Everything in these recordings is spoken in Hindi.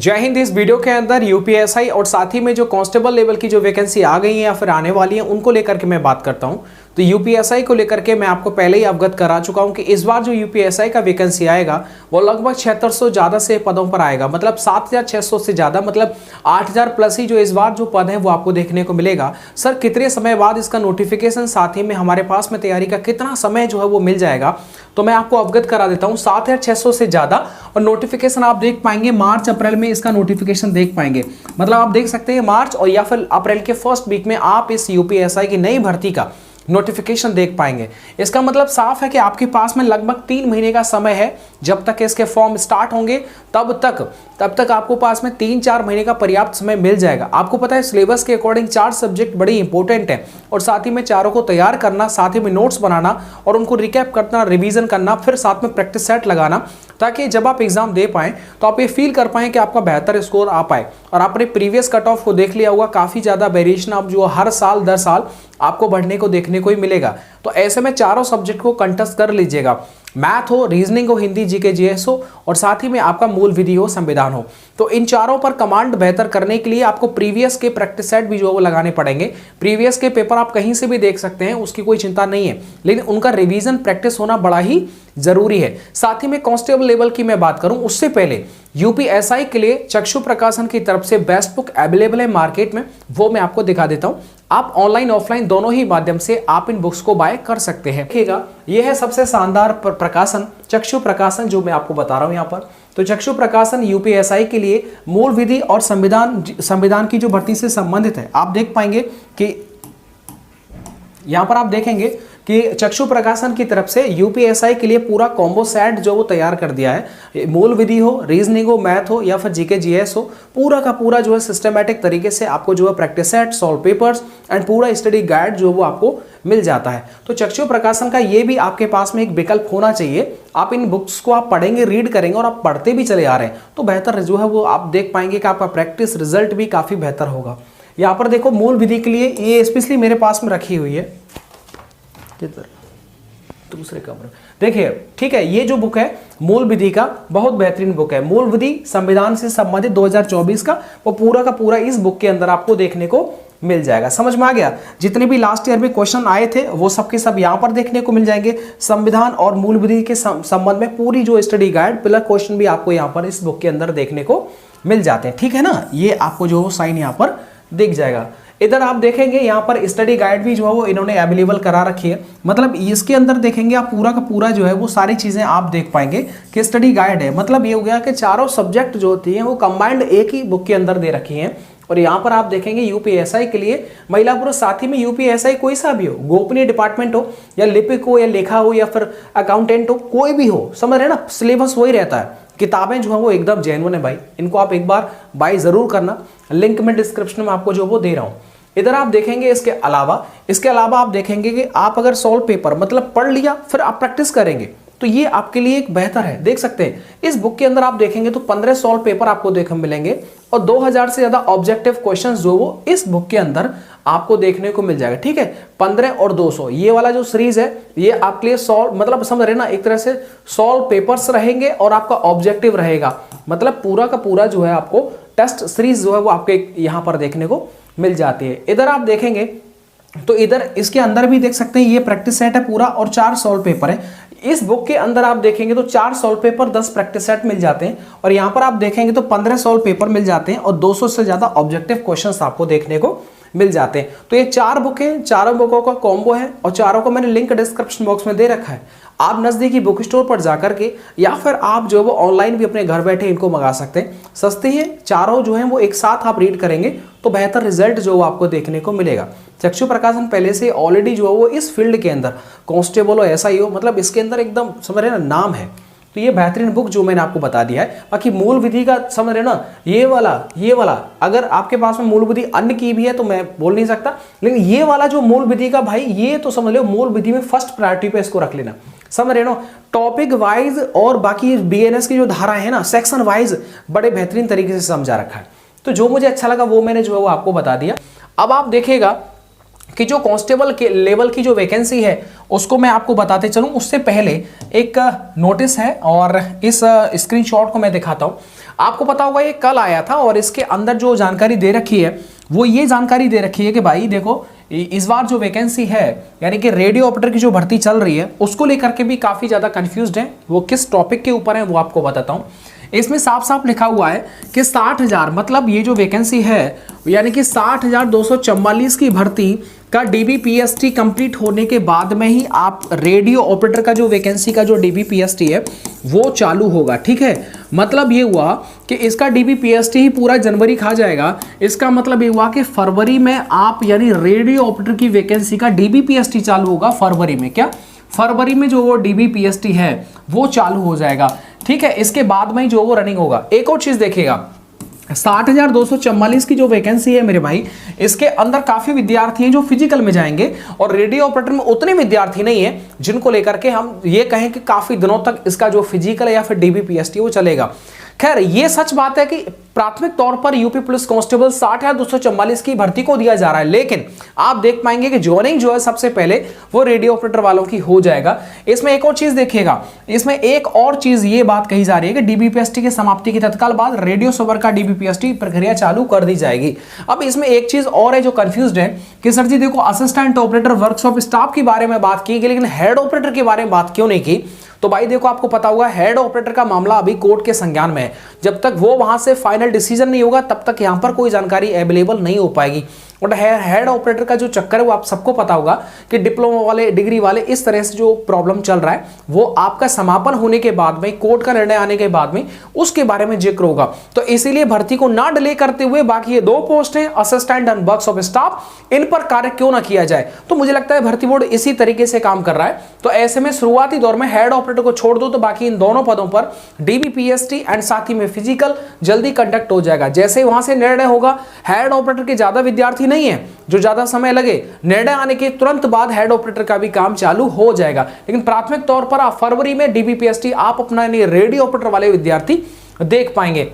जय हिंद। इस वीडियो के अंदर यूपीएसआई और साथ ही में जो कांस्टेबल लेवल की जो वैकेंसी आ गई है या फिर आने वाली है उनको लेकर के मैं बात करता हूं। तो यूपीएसआई को लेकर के मैं आपको पहले ही अवगत करा चुका हूं कि इस बार जो यूपीएसआई का वैकेंसी आएगा वो लगभग 7600 ज्यादा से पदों पर आएगा, मतलब 7600 से ज्यादा, मतलब 8000 प्लस ही जो इस बार जो पद है वो आपको देखने को मिलेगा। सर कितने समय बाद इसका नोटिफिकेशन, साथ ही में हमारे पास में तैयारी का कितना समय जो है वो मिल जाएगा, तो मैं आपको अवगत करा देता हूं। 7600 से ज्यादा और नोटिफिकेशन आप देख पाएंगे मार्च अप्रैल में इसका नोटिफिकेशन देख पाएंगे, मतलब आप देख सकते हैं मार्च और या फिर अप्रैल के फर्स्ट वीक में आप इस यूपीएसआई की नई भर्ती का नोटिफिकेशन देख पाएंगे। इसका मतलब साफ है कि आपके पास में लगभग 3 महीने का समय है। जब तक इसके फॉर्म स्टार्ट होंगे तब तक आपको पास में 3-4 महीने का पर्याप्त समय मिल जाएगा। आपको पता है सिलेबस के अकॉर्डिंग 4 सब्जेक्ट बड़ी इंपॉर्टेंट है और साथ ही में चारों को तैयार करना, साथ ही में नोट्स बनाना और उनको रिकैप करना, रिवीजन करना, फिर साथ में प्रैक्टिस सेट लगाना, ताकि जब आप एग्जाम दे पाएं तो आप ये फील कर पाएं कि आपका बेहतर स्कोर आ पाए। और आपने प्रीवियस कट ऑफ को देख लिया होगा, काफी ज्यादा वेरिएशन आप जो हर साल 10 साल आपको बढ़ने को देखने को ही मिलेगा। तो ऐसे में चारों सब्जेक्ट को कंटेस्ट कर लीजिएगा, मैथ हो, रीजनिंग हो, हिंदी, जीके, जीएस हो और साथ ही में आपका मूल विधि हो, संविधान हो। तो इन चारों पर कमांड बेहतर करने के लिए आपको प्रीवियस के प्रैक्टिस सेट भी जो वो लगाने पड़ेंगे। प्रीवियस के पेपर आप कहीं से भी देख सकते हैं, उसकी कोई चिंता नहीं है, लेकिन उनका रिवीजन प्रैक्टिस होना बड़ा ही जरूरी है। साथ ही में कांस्टेबल लेवल की मैं बात करूं उससे पहले यूपीएसआई के लिए चक्षु प्रकाशन की तरफ से बेस्ट बुक अवेलेबल है मार्केट में, वो मैं आपको दिखा देता हूं। आप ऑनलाइन ऑफलाइन दोनों ही माध्यम से आप इन बुक्स को बाय कर सकते हैं। देखिएगा, यह है सबसे शानदार प्रकाशन, चक्षु प्रकाशन, जो मैं आपको बता रहा हूं यहाँ पर। तो चक्षु प्रकाशन यूपीएसआई के लिए मूल विधि और संविधान की जो भर्ती से संबंधित है। आप देख पाएंगे कि यहां पर आप देखेंगे कि चक्षु प्रकाशन की तरफ से यूपीएसआई के लिए पूरा कॉम्बो सेट जो वो तैयार कर दिया है। मूल विधि हो, रीजनिंग हो, मैथ हो या फिर जीके जीएस हो, पूरा का पूरा जो है सिस्टमैटिक तरीके से आपको जो है practice set, solve papers and पूरा स्टडी गाइड जो वो आपको मिल जाता है। तो चक्षु प्रकाशन का ये भी आपके पास में एक विकल्प होना चाहिए। आप इन बुक्स को आप पढ़ेंगे, रीड करेंगे और आप पढ़ते भी चले आ रहे हैं तो बेहतर जो है वो आप देख पाएंगे कि आपका प्रैक्टिस रिजल्ट भी काफी बेहतर होगा। यहाँ पर देखो, मूल विधि के लिए ये स्पेशली मेरे पास में रखी हुई है, दूसरे कमरे देखिए, ठीक है। ये जो बुक है मूल विधि का बहुत बेहतरीन बुक है। मूल विधि संविधान से संबंधित 2024 का वो पूरा का पूरा इस बुक के अंदर आपको देखने को मिल जाएगा। समझ में आ गया? जितने भी लास्ट ईयर में क्वेश्चन आए थे वो सब के सब यहाँ पर देखने को मिल जाएंगे। संविधान और मूल विधि के संबंध में पूरी जो स्टडी गाइड प्लस क्वेश्चन भी आपको यहाँ पर इस बुक के अंदर देखने को मिल जाते हैं, ठीक है ना। ये आपको जो साइन यहाँ पर दिख जाएगा। इधर आप देखेंगे यहाँ पर स्टडी गाइड भी जो है वो इन्होंने अवेलेबल करा रखी है, मतलब इसके अंदर देखेंगे आप पूरा का पूरा जो है वो सारी चीजें आप देख पाएंगे कि स्टडी गाइड है। मतलब ये हो गया कि चारों सब्जेक्ट जो होती हैं वो कंबाइंड एक ही बुक के अंदर दे रखी हैं। और यहाँ पर आप देखेंगे यूपीएसआई के लिए महिला पुरुष, साथ ही में यूपीएसआई कोई सा भी हो, गोपनीय डिपार्टमेंट हो या लिपिक हो या लेखा हो या फिर अकाउंटेंट हो, कोई भी हो, समझ रहे ना, सिलेबस वही रहता है। किताबें जो है वो एकदम जेन्युइन है भाई, इनको आप एक बार बाय जरूर करना। लिंक में डिस्क्रिप्शन में आपको जो वो दे रहा हूँ। इधर आप देखेंगे इसके अलावा आप देखेंगे कि आप अगर सॉल्व पेपर मतलब पढ़ लिया फिर आप प्रैक्टिस करेंगे तो ये आपके लिए एक बेहतर है। देख सकते हैं इस बुक के अंदर आप देखेंगे तो 15 सॉल्व पेपर आपको देखने मिलेंगे और 2000 से ज्यादा ऑब्जेक्टिव क्वेश्चंस जो वो इस बुक के अंदर आपको देखने को मिल जाएगा, ठीक है। 15 और 200 ये वाला जो सीरीज है ये आपके लिए सॉल्व, मतलब समझ रहे ना, एक तरह से सॉल्व पेपर्स रहेंगे और आपका ऑब्जेक्टिव रहेगा, मतलब पूरा का पूरा जो है आपको टेस्ट सीरीज जो है वो आपके यहाँ पर देखने को मिल जाती है। इधर आप देखेंगे तो इधर इसके अंदर भी देख सकते हैं ये प्रैक्टिस सेट है पूरा और 4 सॉल्व पेपर है। इस बुक के अंदर आप देखेंगे तो 4 सॉल्व पेपर 10 प्रैक्टिस सेट मिल जाते हैं और यहाँ पर आप देखेंगे तो 15 सॉल्व पेपर मिल जाते हैं और 200 से ज्यादा ऑब्जेक्टिव क्वेश्चंस आपको देखने को मिल जाते हैं। तो ये 4 बुक हैं, चारों बुकों का कॉम्बो है और चारों को मैंने लिंक डिस्क्रिप्शन बॉक्स में दे रखा है। आप नजदीकी बुक स्टोर पर जाकर के या फिर आप जो वो ऑनलाइन भी अपने घर बैठे इनको मंगा सकते हैं। सस्ती है, चारों जो हैं वो एक साथ आप रीड करेंगे तो बेहतर रिजल्ट जो आपको देखने को मिलेगा। चक्षु प्रकाशन पहले से ऑलरेडी जो है वो इस फील्ड के अंदर कांस्टेबल हो, ऐसा ही हो, मतलब इसके अंदर एकदम समझ रहे ना नाम है। तो ये बेहतरीन बुक जो मैंने आपको बता दिया है। बाकी मूल विधि का समझ रहे ना, ये वाला अगर आपके पास में मूल विधि अन्य की भी है तो मैं बोल नहीं सकता, लेकिन ये वाला जो मूल विधि का भाई, ये तो समझ लो मूल विधि में फर्स्ट प्रायोरिटी पे इसको रख लेना, समझ रहे ना। टॉपिक वाइज और बाकी बीएनएस की जो धारा है ना, सेक्शन वाइज बड़े बेहतरीन तरीके से समझा रखा है। तो जो मुझे अच्छा लगा वो मैंने जो है वो आपको बता दिया। अब आप देखिएगा कि जो कांस्टेबल के लेवल की जो वैकेंसी है उसको मैं आपको बताते चलूं, उससे पहले एक नोटिस है और इस स्क्रीनशॉट को मैं दिखाता हूं। आपको पता होगा ये कल आया था और इसके अंदर जो जानकारी दे रखी है वो ये जानकारी दे रखी है कि भाई देखो इस बार जो वैकेंसी है यानी कि रेडियो ऑपरेटर की जो भर्ती चल रही है उसको लेकर के भी काफी ज्यादा कंफ्यूज्ड है। वो किस टॉपिक के ऊपर है वो आपको बताता हूं। इसमें साफ साफ लिखा हुआ है कि 60,000 मतलब ये जो वैकेंसी है यानी कि 60,244 की भर्ती का DBPST कंप्लीट होने के बाद में ही आप रेडियो ऑपरेटर का जो वैकेंसी का जो DBPST है वो चालू होगा। ठीक है, मतलब ये हुआ कि इसका DBPST ही पूरा जनवरी खा जाएगा। इसका मतलब ये हुआ कि फरवरी में आप यानी रेडियो ऑपरेटर की वैकेंसी का DBPST चालू होगा फरवरी में। क्या फरवरी में जो वो DBPST है वो चालू हो जाएगा। ठीक है, इसके बाद में जो वो रनिंग होगा। एक और चीज देखिएगा, 60,244 की जो वैकेंसी है मेरे भाई, इसके अंदर काफी विद्यार्थी हैं जो फिजिकल में जाएंगे और रेडियो ऑपरेटर में उतने विद्यार्थी नहीं है जिनको लेकर के हम ये कहें कि काफी दिनों तक इसका जो फिजिकल या फिर DBPST वो चलेगा। खैर ये सच बात है कि प्राथमिक तौर पर यूपी पुलिस कांस्टेबल 60,244 की भर्ती को दिया जा रहा है, लेकिन आप देख पाएंगे कि ज्वाइनिंग जो है सबसे पहले वो रेडियो ऑपरेटर वालों की हो जाएगा। इसमें एक और चीज देखिएगा, इसमें एक और चीज ये बात कही जा रही है कि DBPST की समाप्ति के तत्काल बाद रेडियो सर्वर का DBPST प्रक्रिया चालू कर दी जाएगी। अब इसमें एक चीज और है जो कंफ्यूज्ड है कि सर जी देखो असिस्टेंट ऑपरेटर वर्कशॉप स्टाफ के बारे में बात की गई लेकिन हेड ऑपरेटर के बारे में बात क्यों नहीं की। तो भाई देखो आपको पता होगा हेड ऑपरेटर का मामला अभी कोर्ट के संज्ञान में है। जब तक वो वहां से फाइनल डिसीजन नहीं होगा तब तक यहां पर कोई जानकारी अवेलेबल नहीं हो पाएगी। और हेड ऑपरेटर का जो चक्कर है वो आप सबको पता होगा कि डिप्लोमा वाले डिग्री वाले इस तरह से जो प्रॉब्लम चल रहा है वो आपका समापन होने के बाद में कोर्ट का निर्णय आने के बाद में उसके बारे में जिक्र होगा। तो इसीलिए भर्ती को ना डिले करते हुए बाकी ये 2 पोस्ट हैं असिस्टेंट एंड वर्कशॉप स्टाफ, इन पर कार्य क्यों ना किया जाए। तो मुझे लगता है भर्ती बोर्ड इसी तरीके से काम कर रहा है। तो ऐसे में शुरुआती दौर में हेड ऑपरेटर को छोड़ दो तो बाकी इन दोनों पदों पर DBPST एंड साथ ही में फिजिकल जल्दी कंडक्ट हो जाएगा। जैसे ही वहां से निर्णय होगा, हेड ऑपरेटर के ज्यादा विद्यार्थी नहीं है जो ज्यादा समय लगे, निर्णय आने के तुरंत बाद हेड ऑपरेटर का भी काम चालू हो जाएगा। लेकिन प्राथमिक तौर पर आप फरवरी में DBPST आप अपना रेडियो ऑपरेटर वाले विद्यार्थी देख पाएंगे।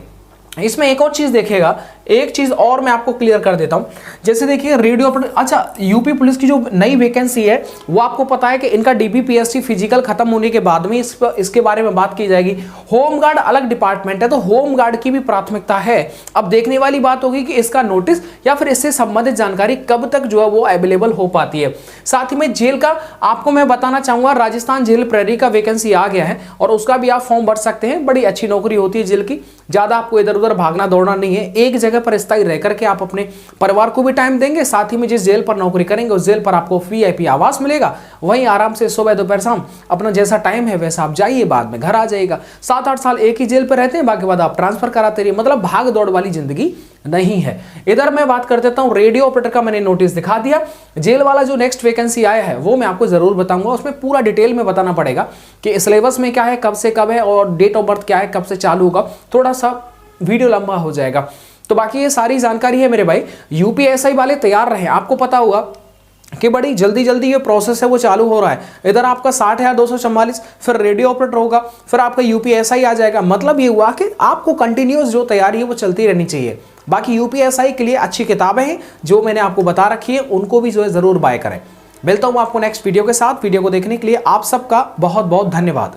इसमें एक और चीज देखेगा, एक चीज और मैं आपको क्लियर कर देता हूं। जैसे देखिए रेडियो ऑपरेटर, अच्छा यूपी पुलिस की जो नई वैकेंसी है वो आपको पता है कि इनका DBPST फिजिकल खत्म होने के बाद में इसके बारे में बात की जाएगी। होमगार्ड अलग डिपार्टमेंट है तो होमगार्ड की भी प्राथमिकता है। अब देखने वाली बात होगी कि इसका नोटिस या फिर इससे संबंधित जानकारी कब तक जो है वो अवेलेबल हो पाती है। साथ ही में जेल का आपको मैं बताना चाहूंगा, राजस्थान जेल प्रहरी का वैकेंसी आ गया है और उसका भी आप फॉर्म भर सकते हैं। बड़ी अच्छी नौकरी होती है जेल की, ज्यादा आपको इधर उधर भागना दौड़ना नहीं है, एक जगह पर स्थायी रह करके आप अपने परिवार को भी टाइम देंगे। साथ ही में जिस जेल पर नौकरी करेंगे उस जेल पर आपको VIP आवास मिलेगा, वहीं आराम से सुबह दोपहर शाम अपना जैसा टाइम है वैसा आप जाइए, बाद में घर आ जाइएगा। 7-8 साल एक ही जेल पर रहते हैं, बाकी बाद आप ट्रांसफर कराते रहिए। मतलब भाग दौड़ वाली जिंदगी नहीं है। इधर मैं बात कर देता हूं रेडियो ऑपरेटर का, मैंने नोटिस दिखा दिया। जेल वाला जो नेक्स्ट वैकेंसी आया है वो मैं आपको जरूर बताऊंगा, उसमें पूरा डिटेल में बताना पड़ेगा कि सिलेबस में क्या है, कब से कब है और डेट ऑफ बर्थ क्या है, कब से चालू होगा। थोड़ा सा वीडियो लंबा हो जाएगा। तो बाकी ये सारी जानकारी है मेरे भाई। UPSI वाले तैयार रहे, आपको पता होगा कि बड़ी जल्दी जल्दी ये प्रोसेस है वो चालू हो रहा है। इधर आपका 60,244, फिर रेडियो ऑपरेटर होगा, फिर आपका UPSI आ जाएगा। मतलब ये हुआ कि आपको कंटिन्यूस जो तैयारी है वो चलती रहनी चाहिए। बाकी UPSI के लिए अच्छी किताबें हैं जो मैंने आपको बता रखी है, उनको भी जो है जरूर बाय करें। मिलता हूं आपको नेक्स्ट वीडियो के साथ। वीडियो को देखने के लिए आप सबका बहुत बहुत धन्यवाद।